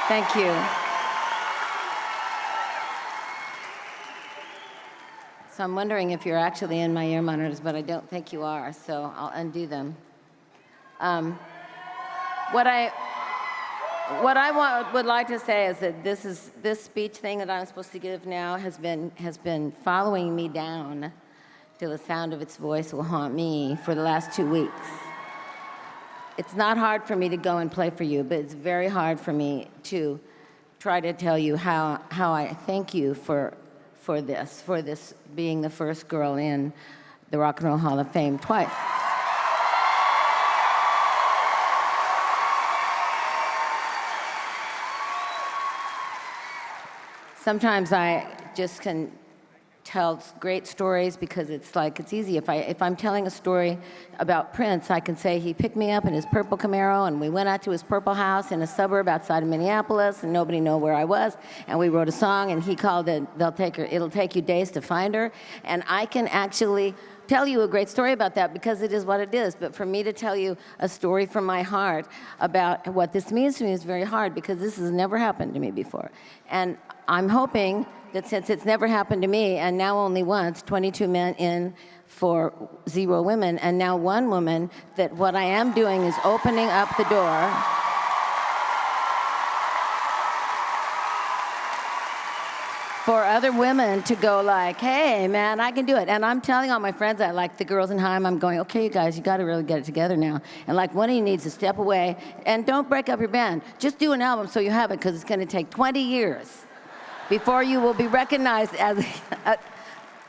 Thank you. So I'm wondering if you're actually in my ear monitors, but I don't think you are, so I'll undo them. What I would like to say is that this speech thing that I'm supposed to give now has been following me down till the sound of its voice will haunt me for the last 2 weeks. It's not hard for me to go and play for you, but it's very hard for me to try to tell you how I thank you for this being the first girl in the Rock and Roll Hall of Fame twice. Sometimes I just can tell great stories because it's easy. If I'm telling a story about Prince, I can say he picked me up in his purple Camaro and we went out to his purple house in a suburb outside of Minneapolis and nobody knew where I was, and we wrote a song and he called it It'll Take You Days to Find Her, and I can actually tell you a great story about that because it is what it is. But for me to tell you a story from my heart about what this means to me is very hard because this has never happened to me before. And I'm hoping that since it's never happened to me, and now only once, 22 men in for 0 women, and now 1 woman, that what I am doing is opening up the door for other women to go like, hey, man, I can do it. And I'm telling all my friends that, like the girls in Haim, I'm going, okay, you guys, you got to really get it together now. And like one of you needs to step away and don't break up your band. Just do an album so you have it, because it's going to take 20 years before you will be recognized as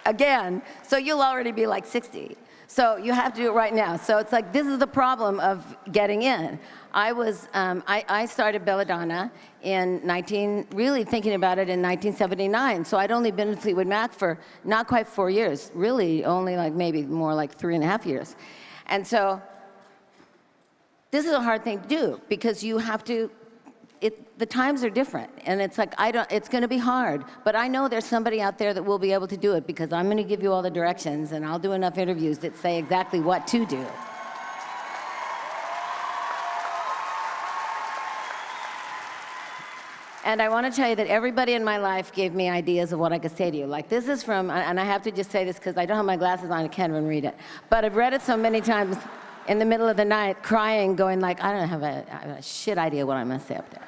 again. So you'll already be like 60. So you have to do it right now. So it's like, this is the problem of getting in. I started Belladonna really thinking about it in 1979. So I'd only been in Fleetwood Mac for not quite 4 years, really only like maybe more like 3.5 years. And so this is a hard thing to do because you have to, the times are different, and it's like, it's gonna be hard, but I know there's somebody out there that will be able to do it because I'm gonna give you all the directions and I'll do enough interviews that say exactly what to do. And I want to tell you that everybody in my life gave me ideas of what I could say to you. Like, this is from, and I have to just say this because I don't have my glasses on, I can't even read it, but I've read it so many times in the middle of the night, crying, going like, I don't have a shit idea what I'm gonna say up there.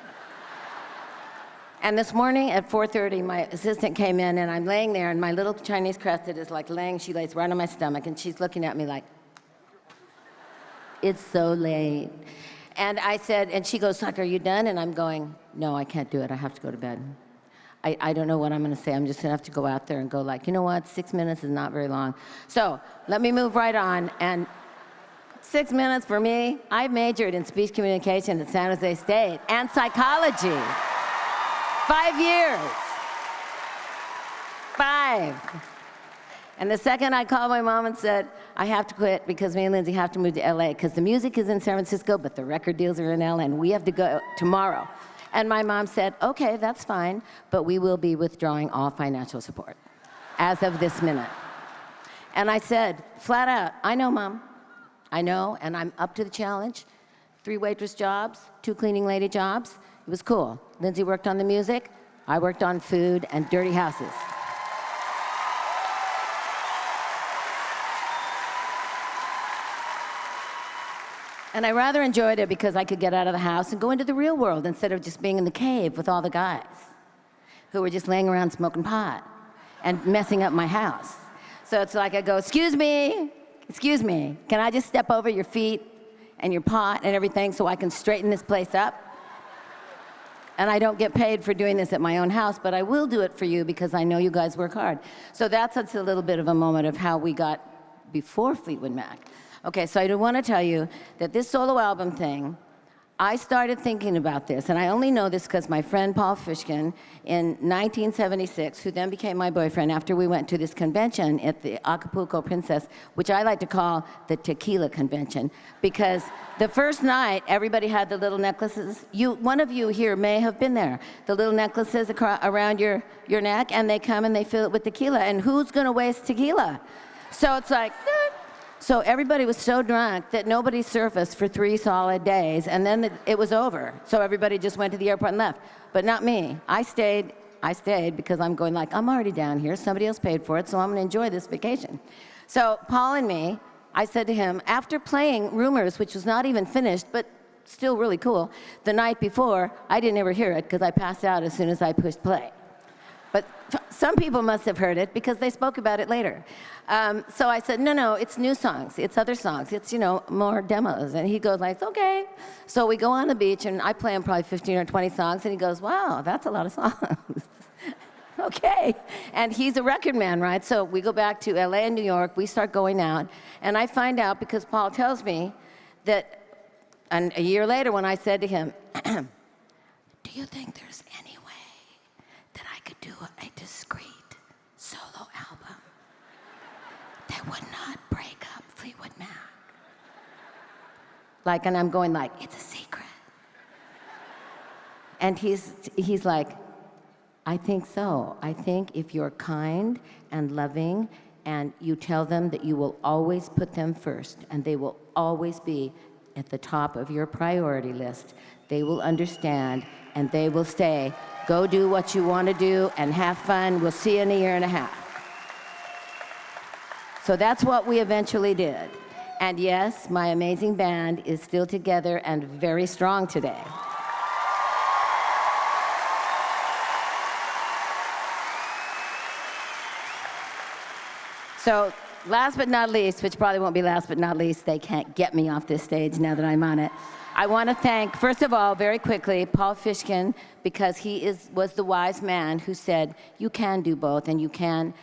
And this morning at 4:30, my assistant came in and I'm laying there and my little Chinese crested is like she lays right on my stomach and she's looking at me like, it's so late. And I said, and she goes, like, are you done? And I'm going, no, I can't do it, I have to go to bed. I don't know what I'm gonna say, I'm just gonna have to go out there and go like, you know what, 6 minutes is not very long. So let me move right on, and 6 minutes for me, I majored in speech communication at San Jose State and psychology. 5 years. 5. And the second I called my mom and said, I have to quit because me and Lindsay have to move to LA because the music is in San Francisco, but the record deals are in LA and we have to go tomorrow. And my mom said, okay, that's fine, but we will be withdrawing all financial support as of this minute. And I said, flat out, I know, Mom. I know, and I'm up to the challenge. 3 waitress jobs, 2 cleaning lady jobs. It was cool. Lindsay worked on the music, I worked on food and dirty houses. And I rather enjoyed it because I could get out of the house and go into the real world instead of just being in the cave with all the guys who were just laying around smoking pot and messing up my house. So it's like I go, excuse me, can I just step over your feet and your pot and everything so I can straighten this place up? And I don't get paid for doing this at my own house, but I will do it for you because I know you guys work hard. So that's a little bit of a moment of how we got before Fleetwood Mac. Okay, so I do want to tell you that this solo album thing, I started thinking about this, and I only know this because my friend Paul Fishkin in 1976, who then became my boyfriend after we went to this convention at the Acapulco Princess, which I like to call the Tequila Convention, because the first night, everybody had the little necklaces. One of you here may have been there. The little necklaces around your neck, and they come and they fill it with tequila, and who's gonna waste tequila? So it's like, So everybody was so drunk that nobody surfaced for 3 solid days, and then it was over. So everybody just went to the airport and left. But not me. I stayed because I'm going like, I'm already down here. Somebody else paid for it, so I'm going to enjoy this vacation. So Paul and me, I said to him, after playing Rumors, which was not even finished, but still really cool, the night before, I didn't ever hear it because I passed out as soon as I pushed play. But some people must have heard it because they spoke about it later. So I said, no, it's new songs. It's other songs. It's, more demos. And he goes like, okay. So we go on the beach, and I play him probably 15 or 20 songs, and he goes, wow, that's a lot of songs. Okay. And he's a record man, right? So we go back to LA and New York. We start going out. And I find out, because Paul tells me, that a year later when I said to him, do you think there's any way that I could do a discreet solo album that would not break up Fleetwood Mac? And I'm going like, it's a secret. And he's like, I think so. I think if you're kind and loving and you tell them that you will always put them first and they will always be at the top of your priority list, they will understand and they will say, go do what you want to do and have fun. We'll see you in a year and a half. So that's what we eventually did. And yes, my amazing band is still together and very strong today. So last but not least, which probably won't be last but not least, they can't get me off this stage now that I'm on it. I want to thank, first of all, very quickly, Paul Fishkin, because he was the wise man who said, you can do both and you can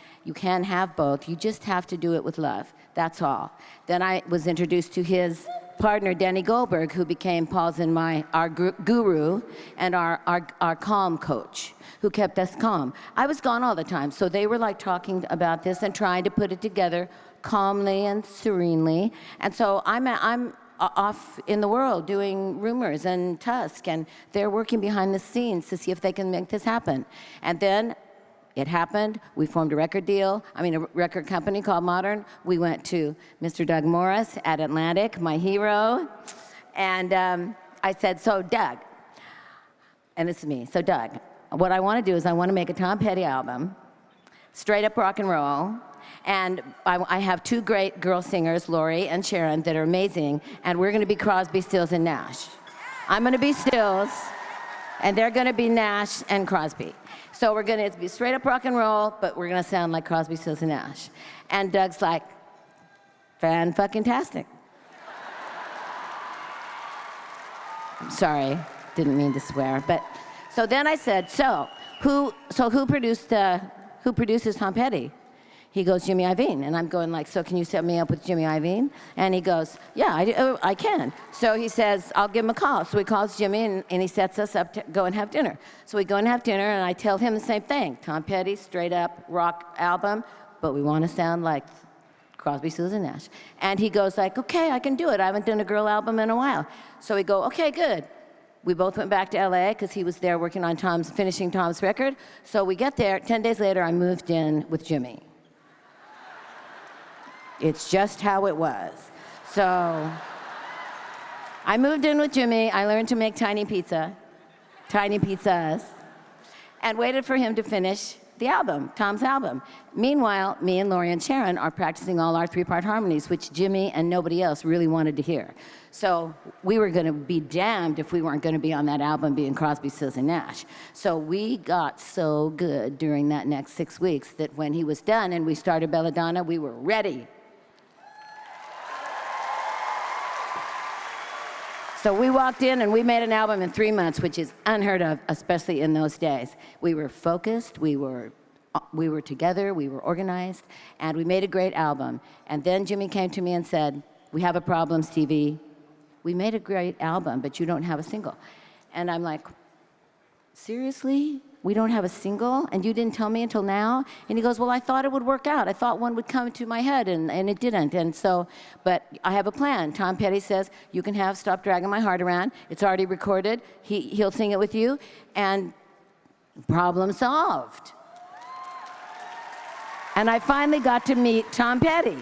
have both. You just have to do it with love. That's all. Then I was introduced to his partner, Denny Goldberg, who became Paul's and our guru and our calm coach, who kept us calm. I was gone all the time, so they were talking about this and trying to put it together calmly and serenely. And so I'm off in the world doing Rumors and Tusk, and they're working behind the scenes to see if they can make this happen. And then it happened. We formed a record company called Modern. We went to Mr. Doug Morris at Atlantic, my hero. And I said, so Doug, and this is me, so Doug, what I want to do is I want to make a Tom Petty album, straight up rock and roll. And I have 2 great girl singers, Lori and Sharon, that are amazing. And we're going to be Crosby, Stills, and Nash. I'm going to be Stills, and they're going to be Nash and Crosby. So we're going to be straight up rock and roll, but we're going to sound like Crosby, Stills, and Nash. And Doug's like, fan-fucking-tastic. I'm sorry, didn't mean to swear. But so then I said, who produces Tom Petty? He goes, Jimmy Iovine. And I'm going like, so can you set me up with Jimmy Iovine? And he goes, yeah, I can. So he says, I'll give him a call. So he calls Jimmy, and he sets us up to go and have dinner. So we go and have dinner, and I tell him the same thing. Tom Petty, straight up rock album, but we want to sound like Crosby, Stills, and Nash. And he goes like, okay, I can do it. I haven't done a girl album in a while. So we go, okay, good. We both went back to LA because he was there working on finishing Tom's record. So we get there. 10 days later, I moved in with Jimmy. It's just how it was. So I moved in with Jimmy. I learned to make tiny pizzas, and waited for him to finish the album, Tom's album. Meanwhile, me and Lori and Sharon are practicing all our 3-part harmonies, which Jimmy and nobody else really wanted to hear. So we were going to be damned if we weren't going to be on that album being Crosby, Stills, and Nash. So we got so good during that next 6 weeks that when he was done and we started Belladonna, we were ready. So we walked in and we made an album in 3 months, which is unheard of, especially in those days. We were focused, we were together, we were organized, and we made a great album. And then Jimmy came to me and said, we have a problem, Stevie. We made a great album, but you don't have a single. And I'm like, seriously? We don't have a single? And you didn't tell me until now? And he goes, well, I thought it would work out. I thought one would come to my head, and it didn't. And so, but I have a plan. Tom Petty says, you can have Stop Dragging My Heart Around. It's already recorded. He'll sing it with you, and problem solved. And I finally got to meet Tom Petty.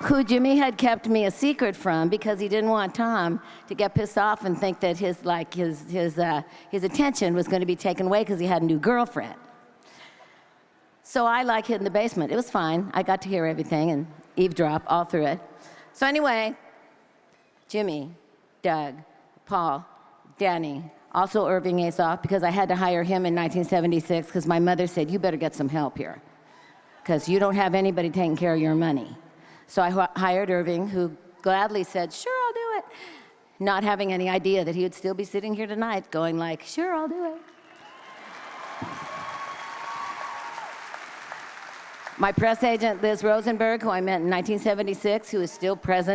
who Jimmy had kept me a secret from because he didn't want Tom to get pissed off and think that his attention was going to be taken away because he had a new girlfriend. So I hid in the basement. It was fine. I got to hear everything and eavesdrop all through it. So anyway, Jimmy, Doug, Paul, Danny, also Irving Azoff, because I had to hire him in 1976 because my mother said, you better get some help here because you don't have anybody taking care of your money. So I hired Irving, who gladly said, sure, I'll do it, not having any idea that he would still be sitting here tonight going like, sure, I'll do it. My press agent, Liz Rosenberg, who I met in 1976, who is still press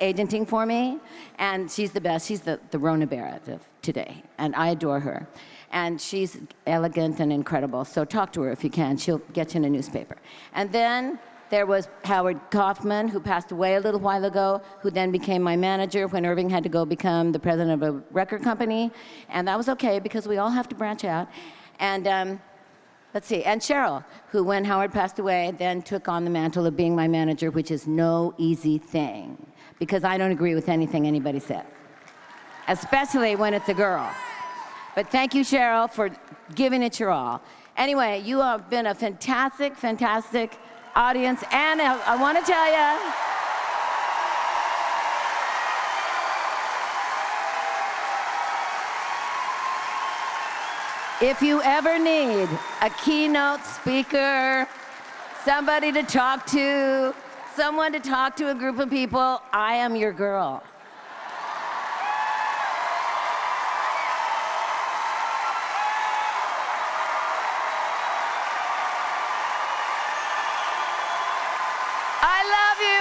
agenting for me, and she's the best. She's the Rona Barrett of today, and I adore her. And she's elegant and incredible, so talk to her if you can. She'll get you in a newspaper. And then there was Howard Kaufman, who passed away a little while ago, who then became my manager when Irving had to go become the president of a record company. And that was okay, because we all have to branch out. And let's see, and Cheryl, who when Howard passed away, then took on the mantle of being my manager, which is no easy thing, because I don't agree with anything anybody says, especially when it's a girl. But thank you, Cheryl, for giving it your all. Anyway, you have been a fantastic, fantastic audience, and I want to tell you, if you ever need a keynote speaker, somebody to talk to, someone to talk to a group of people, I am your girl. I love you.